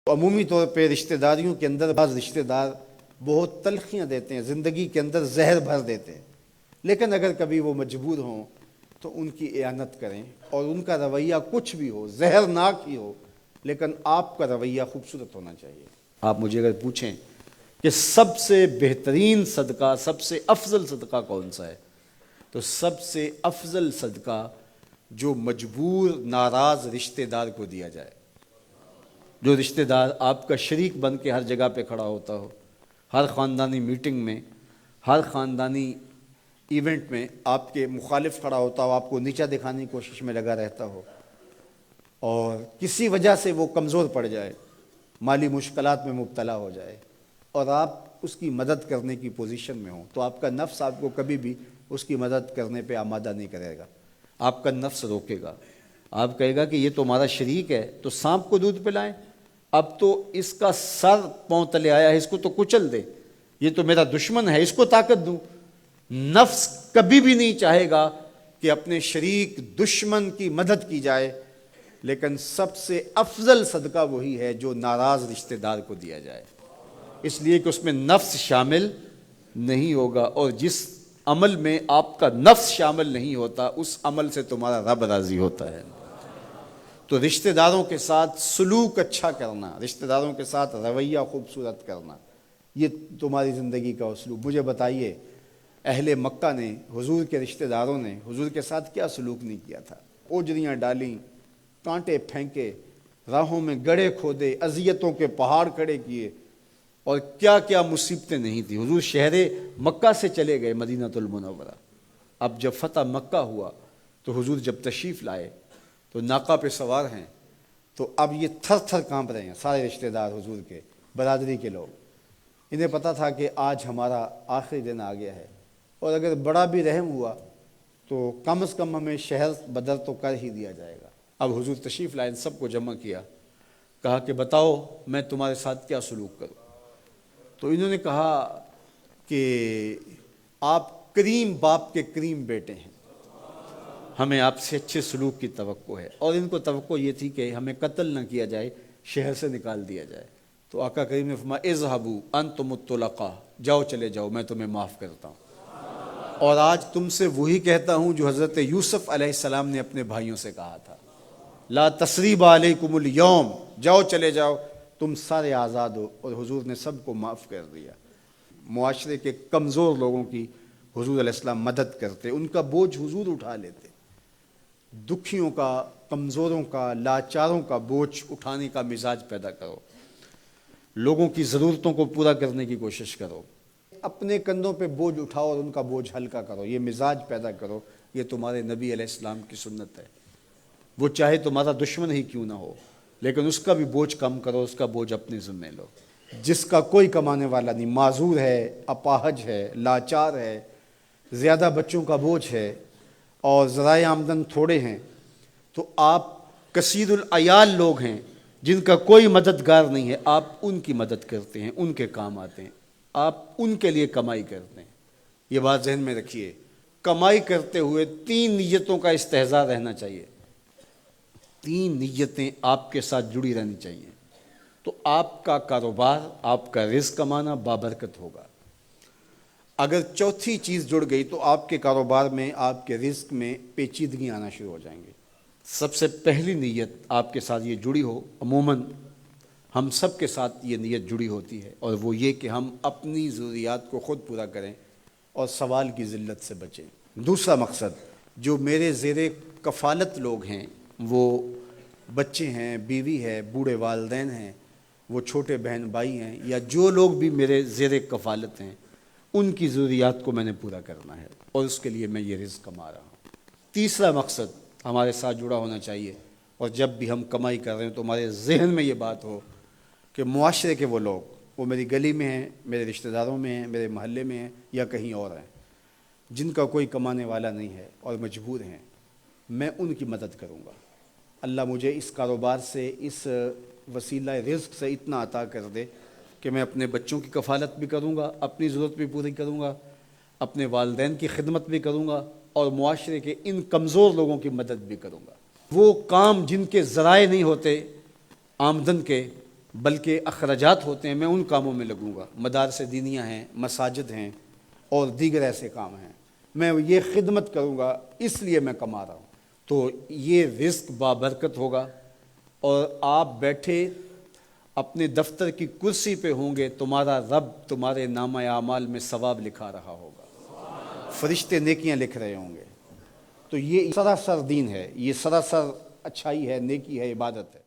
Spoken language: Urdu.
عمومی طور پہ رشتہ داریوں کے اندر بعض رشتہ دار بہت تلخیاں دیتے ہیں، زندگی کے اندر زہر بھر دیتے ہیں، لیکن اگر کبھی وہ مجبور ہوں تو ان کی اعانت کریں، اور ان کا رویہ کچھ بھی ہو، زہرناک ہی ہو، لیکن آپ کا رویہ خوبصورت ہونا چاہیے۔ آپ مجھے اگر پوچھیں کہ سب سے بہترین صدقہ، سب سے افضل صدقہ کون سا ہے، تو سب سے افضل صدقہ جو مجبور ناراض رشتہ دار کو دیا جائے، جو رشتہ دار آپ کا شریک بن کے ہر جگہ پہ کھڑا ہوتا ہو، ہر خاندانی میٹنگ میں، ہر خاندانی ایونٹ میں آپ کے مخالف کھڑا ہوتا ہو، آپ کو نیچا دکھانے کی کوشش میں لگا رہتا ہو، اور کسی وجہ سے وہ کمزور پڑ جائے، مالی مشکلات میں مبتلا ہو جائے، اور آپ اس کی مدد کرنے کی پوزیشن میں ہوں، تو آپ کا نفس آپ کو کبھی بھی اس کی مدد کرنے پہ آمادہ نہیں کرے گا۔ آپ کا نفس روکے گا، آپ کہے گا کہ یہ تو ہمارا شریک ہے، تو سانپ کو دودھ پلائیں، اب تو اس کا سر پاؤں تلے آیا ہے، اس کو تو کچل دے، یہ تو میرا دشمن ہے، اس کو طاقت دوں۔ نفس کبھی بھی نہیں چاہے گا کہ اپنے شریک دشمن کی مدد کی جائے، لیکن سب سے افضل صدقہ وہی ہے جو ناراض رشتہ دار کو دیا جائے، اس لیے کہ اس میں نفس شامل نہیں ہوگا، اور جس عمل میں آپ کا نفس شامل نہیں ہوتا اس عمل سے تمہارا رب راضی ہوتا ہے۔ تو رشتہ داروں کے ساتھ سلوک اچھا کرنا، رشتہ داروں کے ساتھ رویہ خوبصورت کرنا، یہ تمہاری زندگی کا اسلوب۔ مجھے بتائیے اہل مکہ نے، حضور کے رشتہ داروں نے حضور کے ساتھ کیا سلوک نہیں کیا تھا؟ اوجریاں ڈالیں، کانٹے پھینکے، راہوں میں گڑھے کھودے، اذیتوں کے پہاڑ کھڑے کیے، اور کیا کیا مصیبتیں نہیں تھی۔ حضور شہر مکہ سے چلے گئے مدینہ المنورہ۔ اب جب فتح مکہ ہوا تو حضور جب تشریف لائے تو ناقہ پہ سوار ہیں، تو اب یہ تھر تھر کانپ رہے ہیں سارے رشتہ دار حضور کے، برادری کے لوگ۔ انہیں پتہ تھا کہ آج ہمارا آخری دن آ گیا ہے، اور اگر بڑا بھی رحم ہوا تو کم از کم ہمیں شہر بدر تو کر ہی دیا جائے گا۔ اب حضور تشریف لائے، سب کو جمع کیا، کہا کہ بتاؤ میں تمہارے ساتھ کیا سلوک کروں؟ تو انہوں نے کہا کہ آپ کریم باپ کے کریم بیٹے ہیں، ہمیں آپ سے اچھے سلوک کی توقع ہے، اور ان کو توقع یہ تھی کہ ہمیں قتل نہ کیا جائے، شہر سے نکال دیا جائے۔ تو آقا کریم نے فرمایا اذهبوا انتم الطلقاء، جاؤ چلے جاؤ، میں تمہیں معاف کرتا ہوں۔ اور آج تم سے وہی کہتا ہوں جو حضرت یوسف علیہ السلام نے اپنے بھائیوں سے کہا تھا، لا تثریب علیکم اليوم، جاؤ چلے جاؤ، تم سارے آزاد ہو۔ اور حضور نے سب کو معاف کر دیا۔ معاشرے کے کمزور لوگوں کی حضور علیہ السلام مدد کرتے، ان کا بوجھ حضور اٹھا لیتے۔ دکھیوں کا، کمزوروں کا، لاچاروں کا بوجھ اٹھانے کا مزاج پیدا کرو، لوگوں کی ضرورتوں کو پورا کرنے کی کوشش کرو، اپنے کندھوں پہ بوجھ اٹھاؤ اور ان کا بوجھ ہلکا کرو، یہ مزاج پیدا کرو۔ یہ تمہارے نبی علیہ السلام کی سنت ہے۔ وہ چاہے تمہارا دشمن ہی کیوں نہ ہو، لیکن اس کا بھی بوجھ کم کرو، اس کا بوجھ اپنے ذمہ لو۔ جس کا کوئی کمانے والا نہیں، معذور ہے، اپاہج ہے، لاچار ہے، زیادہ بچوں کا بوجھ ہے، اور ذرائع آمدن تھوڑے ہیں، تو آپ کثیر العیال لوگ ہیں جن کا کوئی مددگار نہیں ہے، آپ ان کی مدد کرتے ہیں، ان کے کام آتے ہیں، آپ ان کے لیے کمائی کرتے ہیں۔ یہ بات ذہن میں رکھیے، کمائی کرتے ہوئے 3 نیتوں کا استحضار رہنا چاہیے، 3 نیتیں آپ کے ساتھ جڑی رہنی چاہیے، تو آپ کا کاروبار، آپ کا رزق کمانا بابرکت ہوگا۔ اگر چوتھی چیز جڑ گئی تو آپ کے کاروبار میں، آپ کے رزق میں پیچیدگی آنا شروع ہو جائیں گی۔ سب سے پہلی نیت آپ کے ساتھ یہ جڑی ہو، عموماً ہم سب کے ساتھ یہ نیت جڑی ہوتی ہے، اور وہ یہ کہ ہم اپنی ضروریات کو خود پورا کریں اور سوال کی ذلت سے بچیں۔ دوسرا مقصد، جو میرے زیر کفالت لوگ ہیں، وہ بچے ہیں، بیوی ہے، بوڑھے والدین ہیں، وہ چھوٹے بہن بھائی ہیں، یا جو لوگ بھی میرے زیر کفالت ہیں، ان کی ضروریات کو میں نے پورا کرنا ہے، اور اس کے لیے میں یہ رزق کما رہا ہوں۔ تیسرا مقصد ہمارے ساتھ جڑا ہونا چاہیے، اور جب بھی ہم کمائی کر رہے ہیں تو ہمارے ذہن میں یہ بات ہو کہ معاشرے کے وہ لوگ، وہ میری گلی میں ہیں، میرے رشتہ داروں میں ہیں، میرے محلے میں ہیں، یا کہیں اور ہیں، جن کا کوئی کمانے والا نہیں ہے اور مجبور ہیں، میں ان کی مدد کروں گا۔ اللہ مجھے اس کاروبار سے، اس وسیلہ رزق سے اتنا عطا کر دے کہ میں اپنے بچوں کی کفالت بھی کروں گا، اپنی ضرورت بھی پوری کروں گا، اپنے والدین کی خدمت بھی کروں گا، اور معاشرے کے ان کمزور لوگوں کی مدد بھی کروں گا۔ وہ کام جن کے ذرائع نہیں ہوتے آمدن کے، بلکہ اخراجات ہوتے ہیں میں ان کاموں میں لگوں گا، مدارس دینیہ ہیں، مساجد ہیں اور دیگر ایسے کام ہیں، میں یہ خدمت کروں گا، اس لیے میں کما رہا ہوں۔ تو یہ رزق بابرکت ہوگا، اور آپ بیٹھے اپنے دفتر کی کرسی پہ ہوں گے، تمہارا رب تمہارے نامہ اعمال میں ثواب لکھا رہا ہوگا، فرشتے نیکیاں لکھ رہے ہوں گے۔ تو یہ سراسر دین ہے، یہ سراسر اچھائی ہے، نیکی ہے، عبادت ہے۔